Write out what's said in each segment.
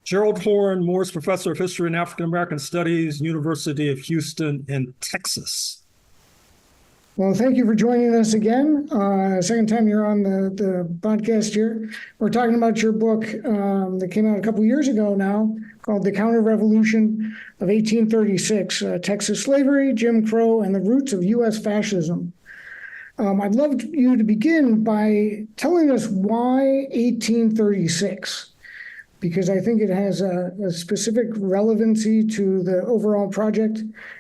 Gerald Horne, Morris Professor of History and African American Studies, University of Houston in Texas. Well, thank you for joining us again. Second time you're on the podcast here. We're talking about your book that came out a couple years ago now, called The Counter-Revolution of 1836, Texas Slavery, Jim Crow, and the Roots of U.S. Fascism. I'd love you to begin by telling us why 1836, because I think it has a specific relevancy to the overall project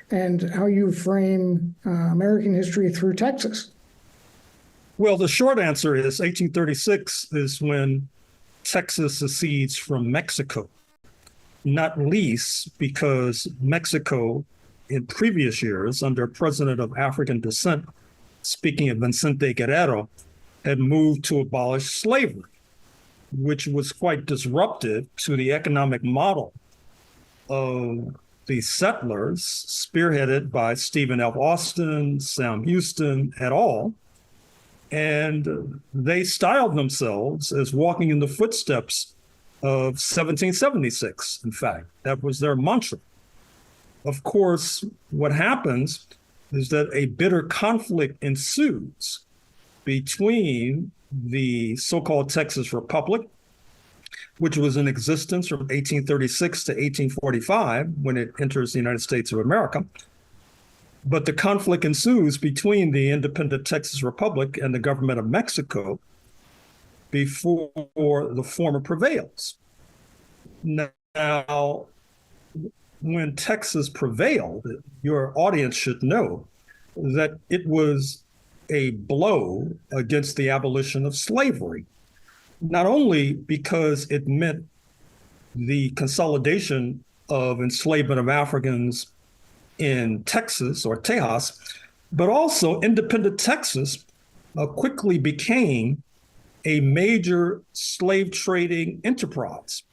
and how you frame American history through Texas. Well, the short answer is 1836 is when Texas secedes from Mexico, not least because Mexico in previous years under a president of African descent, speaking of Vicente Guerrero, had moved to abolish slavery, which was quite disruptive to the economic model of the settlers, spearheaded by Stephen F. Austin, Sam Houston, et al. And they styled themselves as walking in the footsteps of 1776, in fact. That was their mantra. Of course, what happens is that a bitter conflict ensues between the so-called Texas Republic, which was in existence from 1836 to 1845 when it enters the United States of America. But the conflict ensues between the independent Texas Republic and the government of Mexico before the former prevails. Now, when Texas prevailed, your audience should know that it was a blow against the abolition of slavery, not only because it meant the consolidation of enslavement of Africans in Texas or Tejas, but also independent Texas quickly became a major slave trading enterprise.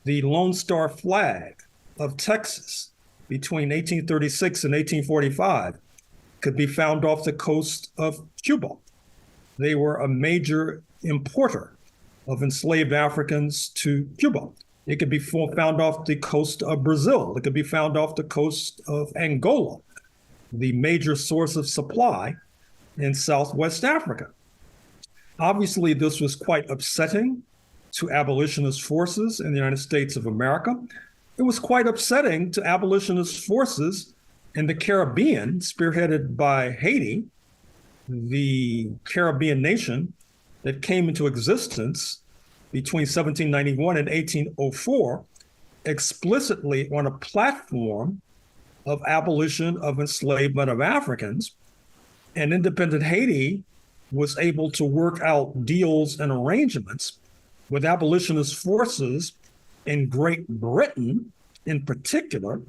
The Lone Star flag of Texas between 1836 and 1845 could be found off the coast of Cuba. They were a major importer of enslaved Africans to Cuba. It could be found off the coast of Brazil. It could be found off the coast of Angola, the major source of supply in Southwest Africa. Obviously, this was quite upsetting to abolitionist forces in the United States of America. It was quite upsetting to abolitionist forces in the Caribbean, spearheaded by Haiti, the Caribbean nation that came into existence between 1791 and 1804, explicitly on a platform of abolition of enslavement of Africans. And independent Haiti was able to work out deals and arrangements with abolitionist forces in Great Britain in particular,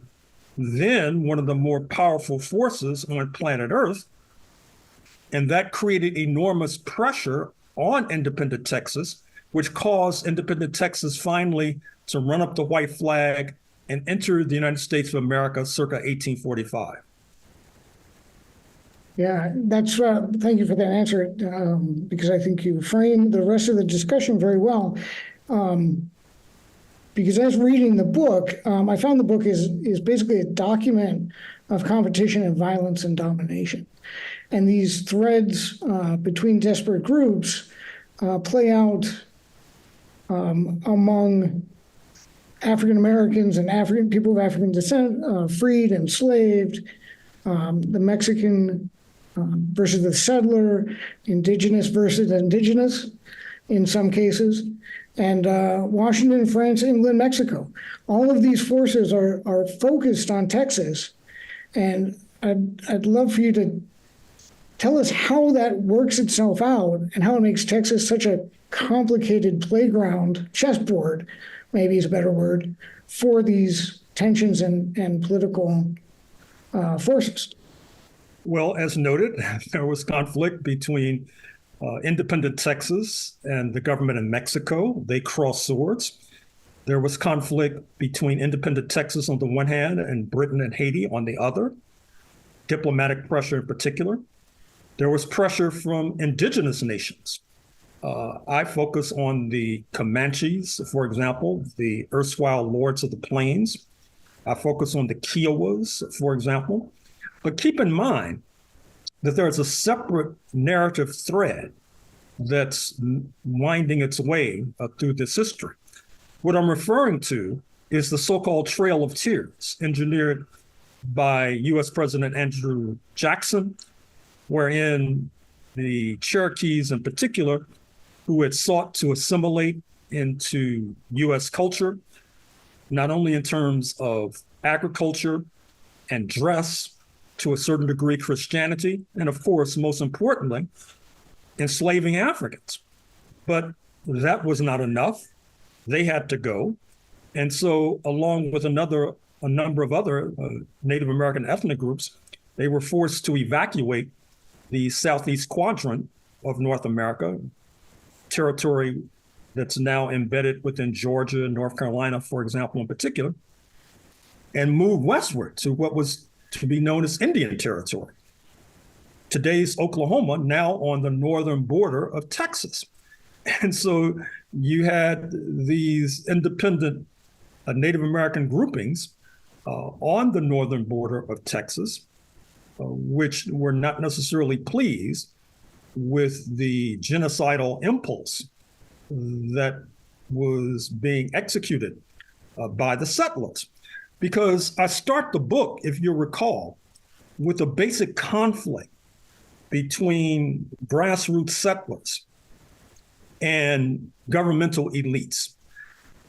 then one of the more powerful forces on planet Earth. And that created enormous pressure on independent Texas, which caused independent Texas finally to run up the white flag and enter the United States of America circa 1845. Yeah, that's thank you for that answer, because I think you framed the rest of the discussion very well. Because as reading the book, I found the book is basically a document of competition and violence and domination. And these threads between desperate groups play out among African Americans and people of African descent, freed, enslaved, the Mexican versus the settler, indigenous versus indigenous in some cases, and Washington, France, England, Mexico. All of these forces are focused on Texas. And I'd love for you to tell us how that works itself out and how it makes Texas such a complicated playground, chessboard, maybe is a better word, for these tensions and political forces. Well, as noted, there was conflict between independent Texas and the government in Mexico. They crossed swords. There was conflict between independent Texas on the one hand and Britain and Haiti on the other, diplomatic pressure in particular. There was pressure from indigenous nations I focus on the Comanches, for example, the erstwhile lords of the plains. I focus on the Kiowas, for example. But keep in mind that there's a separate narrative thread that's winding its way through this history. What I'm referring to is the so-called Trail of Tears, engineered by US President Andrew Jackson, wherein the Cherokees in particular, who had sought to assimilate into US culture, not only in terms of agriculture and dress, to a certain degree Christianity, and of course, most importantly, enslaving Africans. But that was not enough. They had to go. And so, along with a number of other Native American ethnic groups, they were forced to evacuate the southeast quadrant of North America, territory that's now embedded within Georgia and North Carolina, for example, in particular, and move westward to what was to be known as Indian Territory. Today's Oklahoma, now on the northern border of Texas. And so you had these independent Native American groupings on the northern border of Texas, which were not necessarily pleased with the genocidal impulse that was being executed by the settlers. Because I start the book, if you recall, with a basic conflict between grassroots settlers and governmental elites.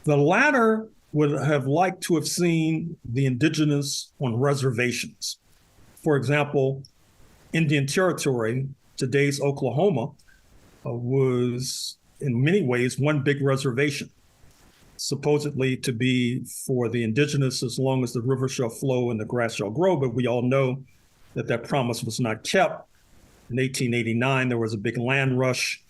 The latter would have liked to have seen the indigenous on reservations. For example, Indian Territory, today's Oklahoma, was in many ways one big reservation, supposedly to be for the indigenous as long as the river shall flow and the grass shall grow. But we all know that that promise was not kept. In 1889, there was a big land rush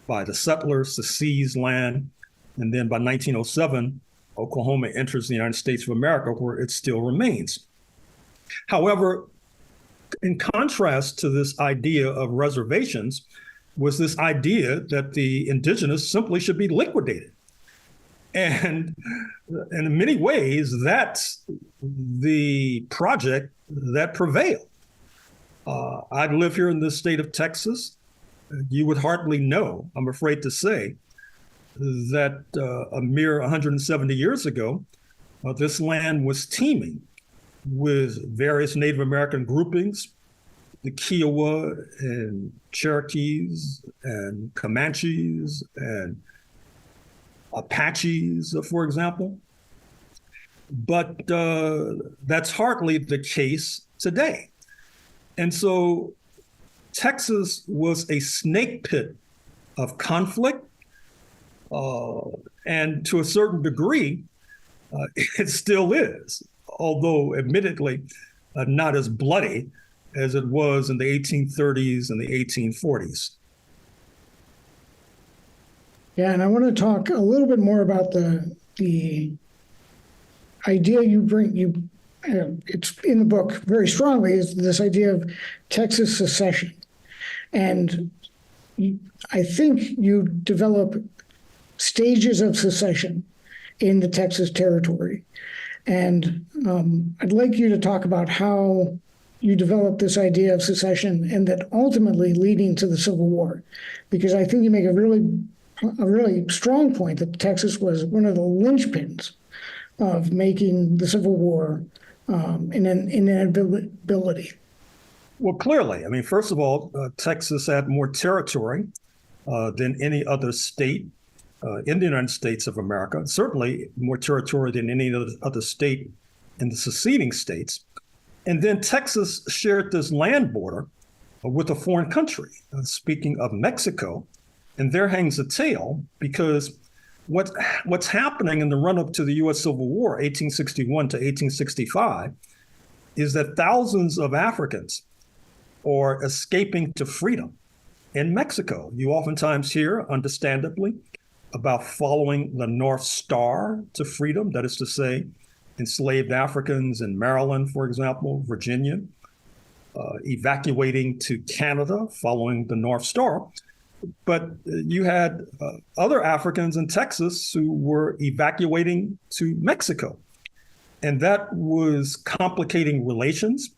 by the settlers to seize land. And then by 1907, Oklahoma enters the United States of America, where it still remains. However, in contrast to this idea of reservations was this idea that the indigenous simply should be liquidated. And in many ways, that's the project that prevailed. I live here in the state of Texas. You would hardly know, I'm afraid to say, that a mere 170 years ago, this land was teeming with various Native American groupings, the Kiowa and Cherokees and Comanches and Apaches, for example. But that's hardly the case today. And so Texas was a snake pit of conflict. And to a certain degree, it still is, although admittedly not as bloody as it was in the 1830s and the 1840s. Yeah, and I want to talk a little bit more about the idea you bring. It's in the book very strongly, is this idea of Texas secession. And I think you develop stages of secession in the Texas territory. And I'd like you to talk about how you developed this idea of secession and that ultimately leading to the Civil War, because I think you make a really strong point that Texas was one of the linchpins of making the Civil War an inevitability. Well, clearly, I mean, first of all, Texas had more territory than any other state in the United States of America, certainly more territory than any other state in the seceding states. And then Texas shared this land border with a foreign country, speaking of Mexico. And there hangs a tale, because what's happening in the run-up to the U.S. Civil War, 1861 to 1865, is that thousands of Africans are escaping to freedom in Mexico. You oftentimes hear, understandably, about following the North Star to freedom, that is to say, enslaved Africans in Maryland, for example, Virginia, evacuating to Canada following the North Star. But you had other Africans in Texas who were evacuating to Mexico. And that was complicating relations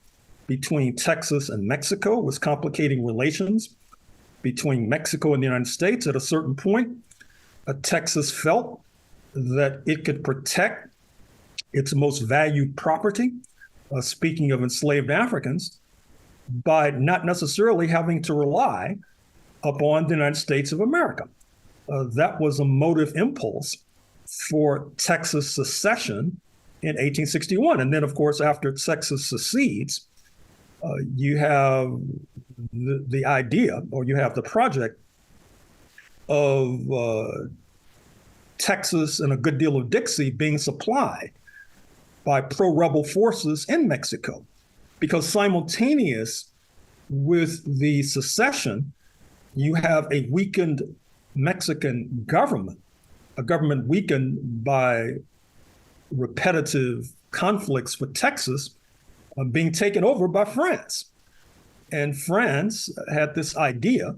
between Texas and Mexico, was complicating relations between Mexico and the United States. At a certain point, Texas felt that it could protect its most valued property, speaking of enslaved Africans, by not necessarily having to rely upon the United States of America. That was a motive impulse for Texas secession in 1861. And then, of course, after Texas secedes, you have the idea, or you have the project of Texas and a good deal of Dixie being supplied by pro-rebel forces in Mexico. Because simultaneous with the secession, you have a weakened Mexican government, a government weakened by repetitive conflicts with Texas, being taken over by France. And France had this idea,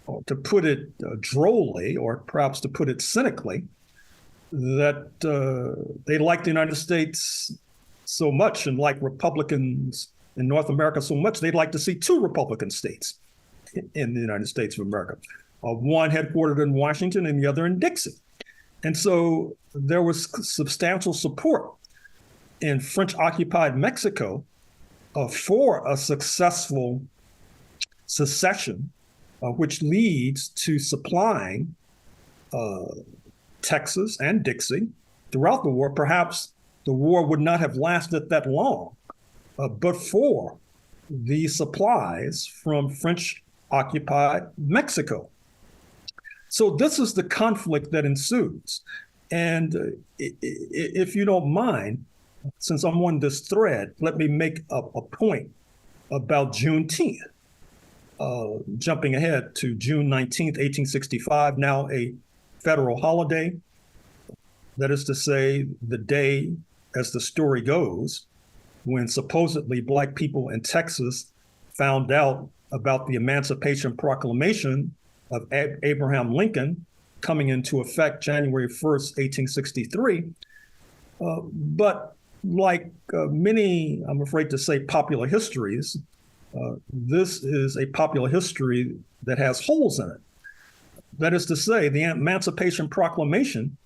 or to put it drolly, or perhaps to put it cynically, that they liked the United States so much and like Republicans in North America so much, they'd like to see two Republican states in the United States of America, one headquartered in Washington and the other in Dixie. And so there was substantial support in French-occupied Mexico for a successful secession, which leads to supplying Texas and Dixie throughout the war. Perhaps the war would not have lasted that long, but for the supplies from French-occupied Mexico. So this is the conflict that ensues. And if you don't mind, since I'm on this thread, let me make a point about Juneteenth. Jumping ahead to June 19th, 1865, now a federal holiday. That is to say, the day, as the story goes, when supposedly Black people in Texas found out about the Emancipation Proclamation of Abraham Lincoln coming into effect January 1st, 1863. But like many, I'm afraid to say, popular histories, this is a popular history that has holes in it. That is to say, the Emancipation Proclamation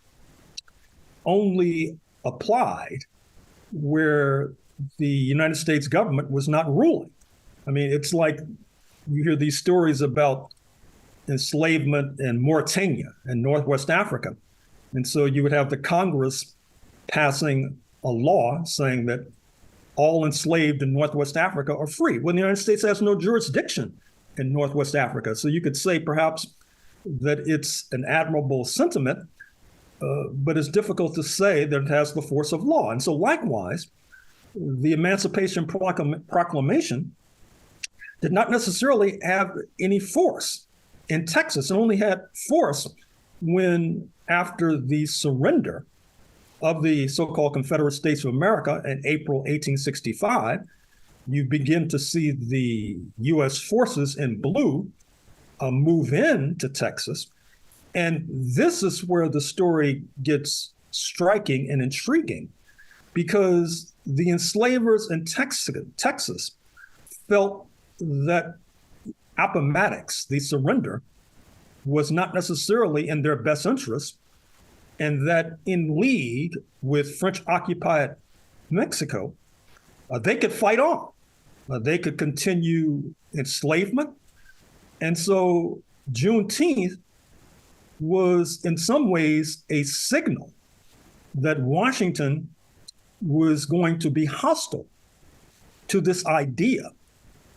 only applied where the United States government was not ruling. I mean, it's like you hear these stories about enslavement in Mauritania and Northwest Africa. And so you would have the Congress passing a law saying that all enslaved in Northwest Africa are free, when the United States has no jurisdiction in Northwest Africa. So you could say perhaps that it's an admirable sentiment, but it's difficult to say that it has the force of law. And so likewise, the Emancipation Proclamation did not necessarily have any force in Texas. It only had force when, after the surrender of the so-called Confederate States of America in April 1865, you begin to see the U.S. forces in blue move into Texas. And this is where the story gets striking and intriguing, because the enslavers in Texas felt that Appomattox, the surrender, was not necessarily in their best interest, and that in league with French-occupied Mexico, they could fight on. They could continue enslavement. And so Juneteenth was in some ways a signal that Washington was going to be hostile to this idea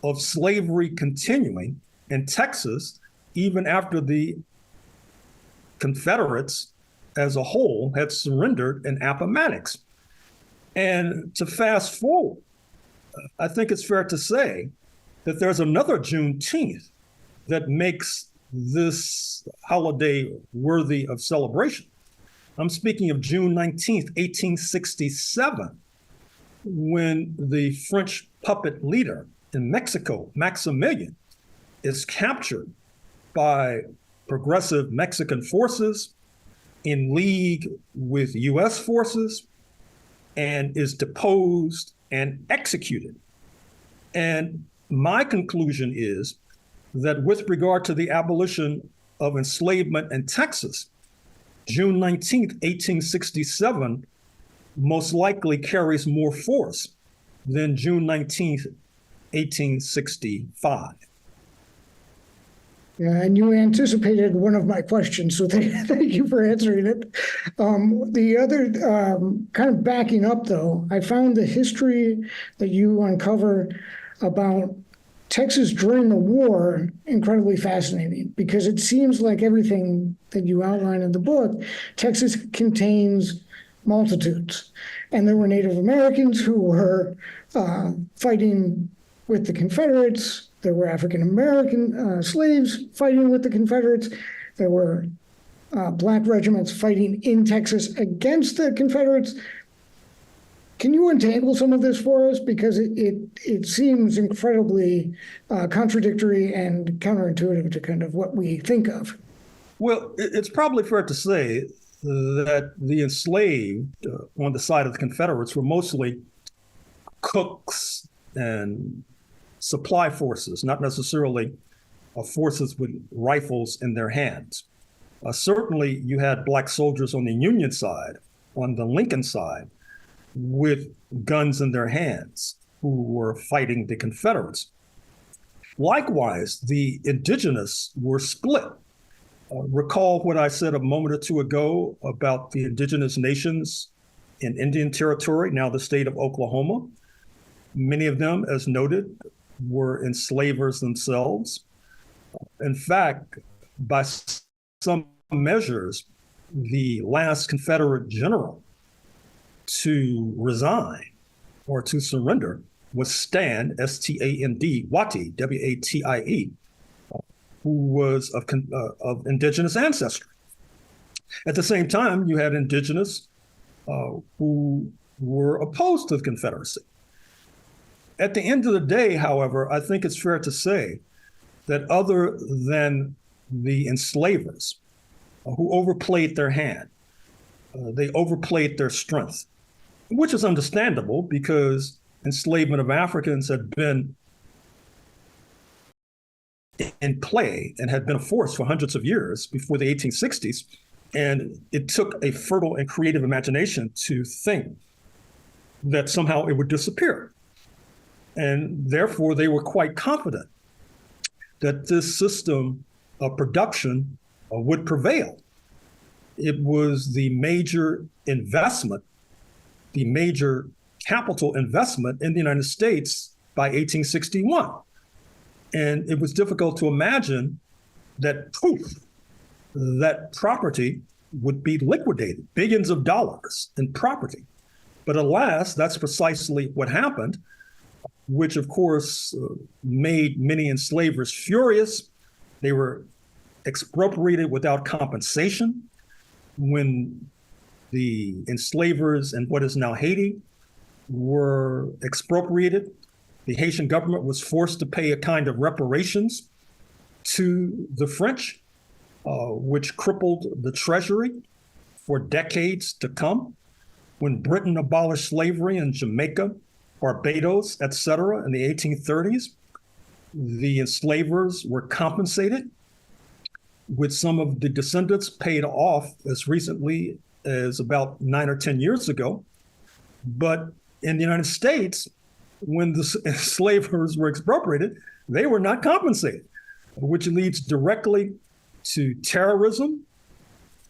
of slavery continuing in Texas, even after the Confederates as a whole had surrendered in Appomattox. And to fast forward, I think it's fair to say that there's another Juneteenth that makes this holiday worthy of celebration. I'm speaking of June 19th, 1867, when the French puppet leader in Mexico, Maximilian, is captured by progressive Mexican forces in league with US forces and is deposed and executed. And my conclusion is that with regard to the abolition of enslavement in Texas, June 19th, 1867 most likely carries more force than June 19th, 1865. Yeah, and you anticipated one of my questions, so thank you for answering it. The other, kind of backing up though, I found the history that you uncover about Texas during the war incredibly fascinating, because it seems like everything that you outline in the book, Texas contains multitudes. And there were Native Americans who were fighting with the Confederates. There were African American slaves fighting with the Confederates. There were Black regiments fighting in Texas against the Confederates. Can you untangle some of this for us? Because it seems incredibly contradictory and counterintuitive to kind of what we think of. Well, it's probably fair to say that the enslaved on the side of the Confederates were mostly cooks and supply forces, not necessarily forces with rifles in their hands. Certainly, you had Black soldiers on the Union side, on the Lincoln side, with guns in their hands, who were fighting the Confederates. Likewise, the indigenous were split. Recall what I said a moment or two ago about the indigenous nations in Indian Territory, now the state of Oklahoma. Many of them, as noted, were enslavers themselves. In fact, by some measures, the last Confederate general to resign or to surrender was Stan, S-T-A-N-D, Watie, W-A-T-I-E, who was of indigenous ancestry. At the same time, you had indigenous who were opposed to the Confederacy. At the end of the day, however, I think it's fair to say that other than the enslavers who overplayed their hand, they overplayed their strength, which is understandable because enslavement of Africans had been in play and had been a force for hundreds of years before the 1860s. And it took a fertile and creative imagination to think that somehow it would disappear. And therefore, they were quite confident that this system of production would prevail. It was the major investment, the major capital investment in the United States by 1861. And it was difficult to imagine that poof, that property would be liquidated, billions of dollars in property. But alas, that's precisely what happened, which of course made many enslavers furious. They were expropriated without compensation. When the enslavers in what is now Haiti were expropriated, the Haitian government was forced to pay a kind of reparations to the French, which crippled the treasury for decades to come. When Britain abolished slavery in Jamaica, Barbados, et cetera, in the 1830s, the enslavers were compensated, with some of the descendants paid off as recently as about 9 or 10 years ago. But in the United States, when the enslavers were expropriated, they were not compensated, which leads directly to terrorism,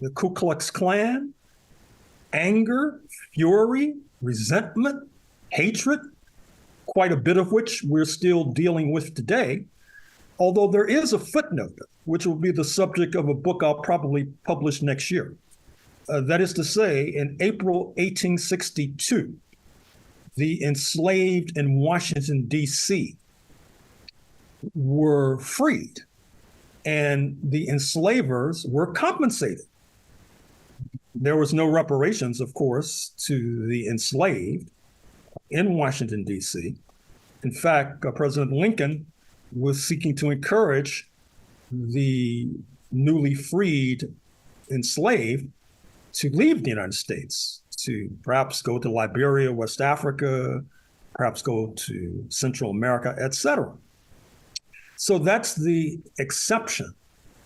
the Ku Klux Klan, anger, fury, resentment, hatred, quite a bit of which we're still dealing with today. Although there is a footnote, which will be the subject of a book I'll probably publish next year. That is to say, in April 1862, the enslaved in Washington, D.C. were freed, and the enslavers were compensated. There was no reparations, of course, to the enslaved in Washington, D.C. In fact, President Lincoln was seeking to encourage the newly freed enslaved to leave the United States, to perhaps go to Liberia, West Africa, perhaps go to Central America, etc. So that's the exception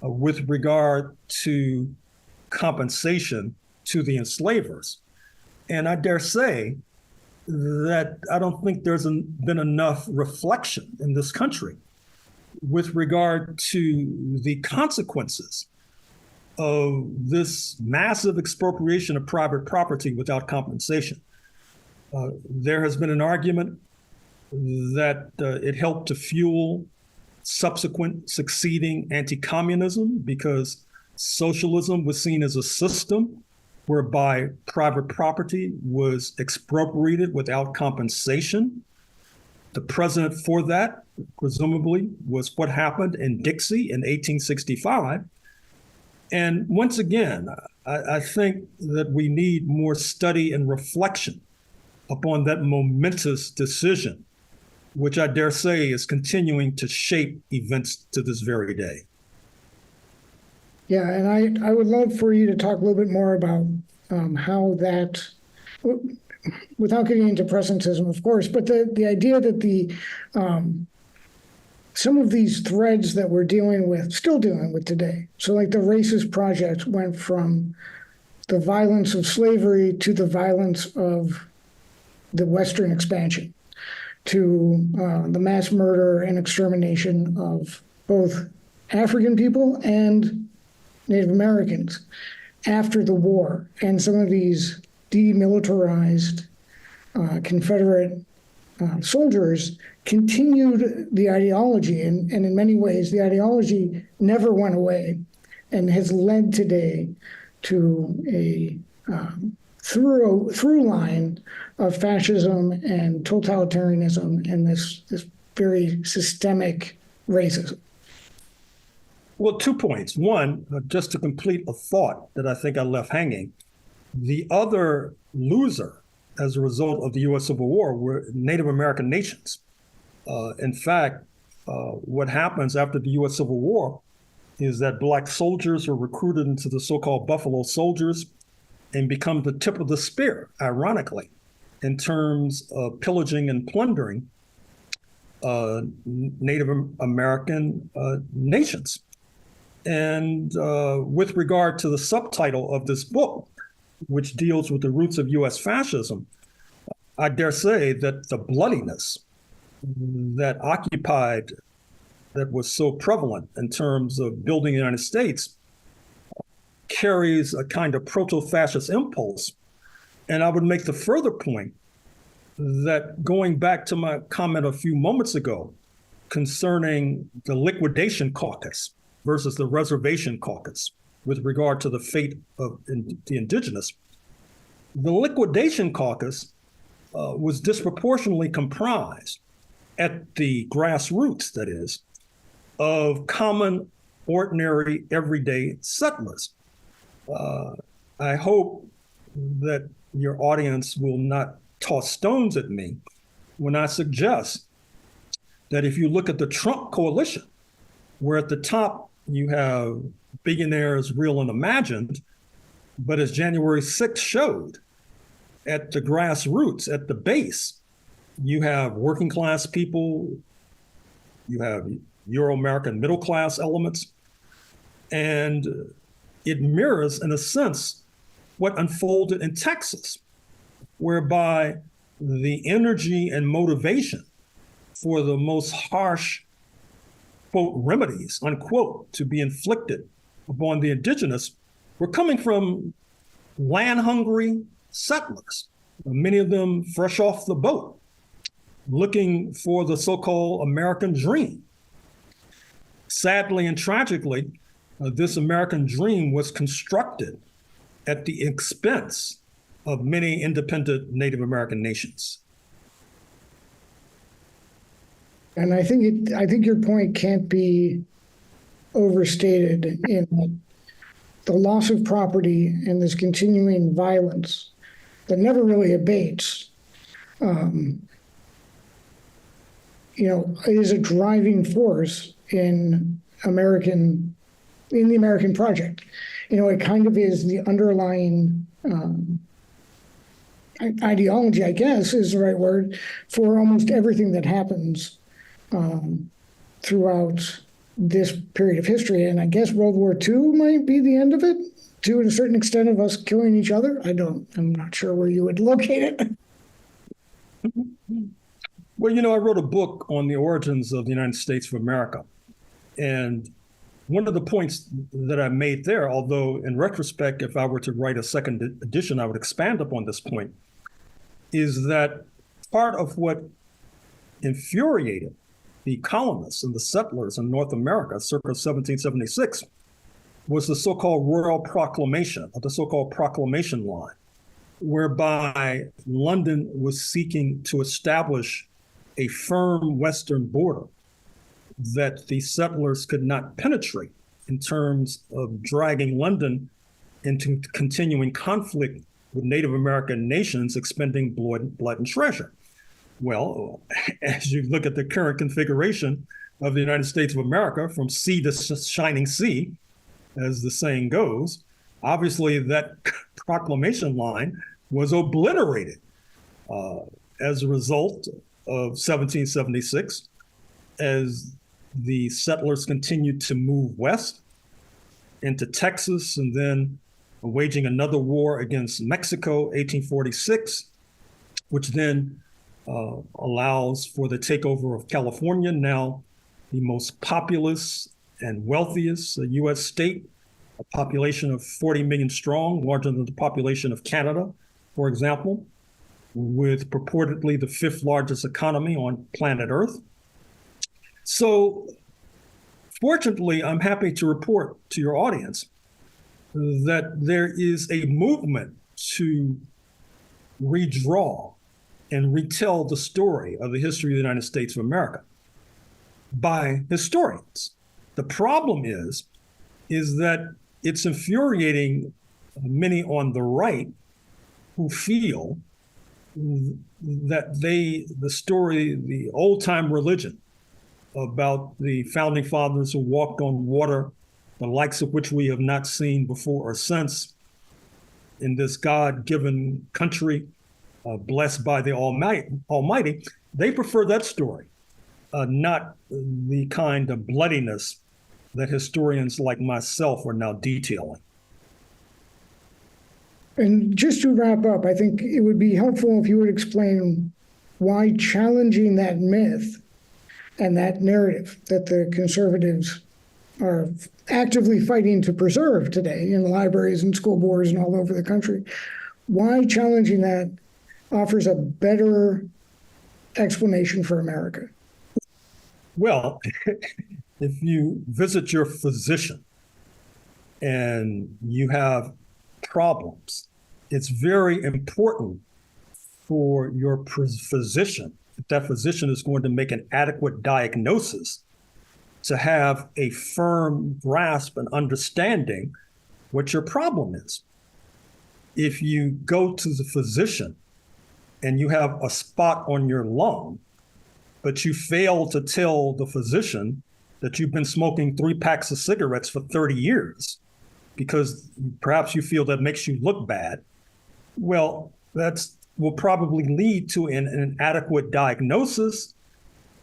with regard to compensation to the enslavers. And I dare say that I don't think there's been enough reflection in this country with regard to the consequences of this massive expropriation of private property without compensation. There has been an argument that it helped to fuel subsequent succeeding anti-communism because socialism was seen as a system whereby private property was expropriated without compensation. The precedent for that, presumably, was what happened in Dixie in 1865. And once again, I think that we need more study and reflection upon that momentous decision, which I dare say is continuing to shape events to this very day. Yeah, and I would love for you to talk a little bit more about how that, without getting into presentism, of course, but the idea that some of these threads that we're still dealing with today. So like the racist project went from the violence of slavery to the violence of the Western expansion, to the mass murder and extermination of both African people and Native Americans after the war, and some of these demilitarized Confederate soldiers continued the ideology, and in many ways the ideology never went away and has led today to a through line of fascism and totalitarianism and this very systemic racism. Well, 2 points. One, just to complete a thought that I think I left hanging, the other loser as a result of the U.S. Civil War were Native American nations. In fact, what happens after the U.S. Civil War is that Black soldiers are recruited into the so-called Buffalo Soldiers and become the tip of the spear, ironically, in terms of pillaging and plundering Native American nations. And with regard to the subtitle of this book, which deals with the roots of U.S. fascism, I dare say that the bloodiness that was so prevalent in terms of building the United States carries a kind of proto-fascist impulse. And I would make the further point that going back to my comment a few moments ago concerning the liquidation caucus versus the reservation caucus with regard to the fate of the indigenous, the liquidation caucus was disproportionately comprised at the grassroots, that is, of common, ordinary, everyday settlers. I hope that your audience will not toss stones at me when I suggest that if you look at the Trump coalition, where at the top you have billionaires real and imagined, but as January 6th showed, at the grassroots, at the base, you have working class people, you have Euro-American middle class elements, and it mirrors, in a sense, what unfolded in Texas, whereby the energy and motivation for the most harsh, quote, remedies, unquote, to be inflicted upon the indigenous were coming from land-hungry settlers, many of them fresh off the boat, looking for the so-called American dream. Sadly and tragically, this American dream was constructed at the expense of many independent Native American nations. And I think your point can't be overstated in that the loss of property and this continuing violence that never really abates, is a driving force in in the American project. It kind of is the underlying ideology, I guess is the right word, for almost everything that happens throughout this period of history. And I guess World War II might be the end of it, to a certain extent, of us killing each other. I'm not sure where you would locate it. Well, I wrote a book on the origins of the United States of America. And one of the points that I made there, although in retrospect, if I were to write a second edition, I would expand upon this point, is that part of what infuriated the colonists and the settlers in North America circa 1776 was the so-called Royal Proclamation, or the so-called Proclamation Line, whereby London was seeking to establish a firm Western border that the settlers could not penetrate in terms of dragging London into continuing conflict with Native American nations expending blood and treasure. Well, as you look at the current configuration of the United States of America, from sea to shining sea, as the saying goes, obviously that proclamation line was obliterated as a result of 1776, as the settlers continued to move west into Texas, and then waging another war against Mexico, 1846, which then allows for the takeover of California, now the most populous and wealthiest U.S. state, a population of 40 million strong, larger than the population of Canada, for example, with purportedly the fifth largest economy on planet Earth. So fortunately, I'm happy to report to your audience that there is a movement to redraw and retell the story of the history of the United States of America by historians. The problem is that it's infuriating many on the right who feel that the old-time religion about the founding fathers who walked on water, the likes of which we have not seen before or since in this God-given country, blessed by the Almighty, they prefer that story, not the kind of bloodiness that historians like myself are now detailing. And just to wrap up, I think it would be helpful if you would explain why challenging that myth and that narrative that the conservatives are actively fighting to preserve today in libraries and school boards and all over the country, why challenging that offers a better explanation for America? Well, if you visit your physician and you have problems, it's very important for your physician, if that physician is going to make an adequate diagnosis, to have a firm grasp and understanding what your problem is. If you go to the physician and you have a spot on your lung, but you fail to tell the physician that you've been smoking 3 packs of cigarettes for 30 years because perhaps you feel that makes you look bad, well, that will probably lead to an inadequate diagnosis,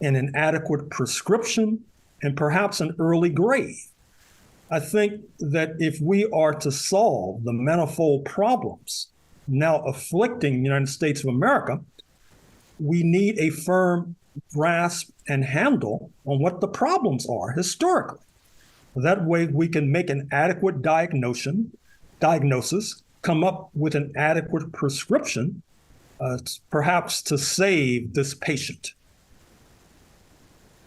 an inadequate prescription, and perhaps an early grave. I think that if we are to solve the manifold problems now afflicting the United States of America, we need a firm grasp and handle on what the problems are historically. That way we can make an adequate diagnosis, come up with an adequate prescription, perhaps to save this patient.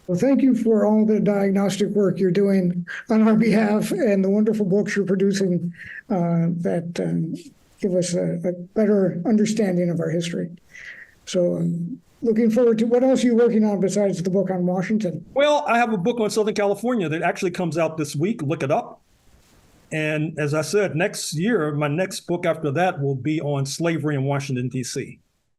Well, thank you for all the diagnostic work you're doing on our behalf and the wonderful books you're producing that give us a better understanding of our history. So looking forward to what else are you working on besides the book on Washington? Well, I have a book on Southern California that actually comes out this week. Look it up. And as I said, next year, my next book after that will be on slavery in Washington, D.C.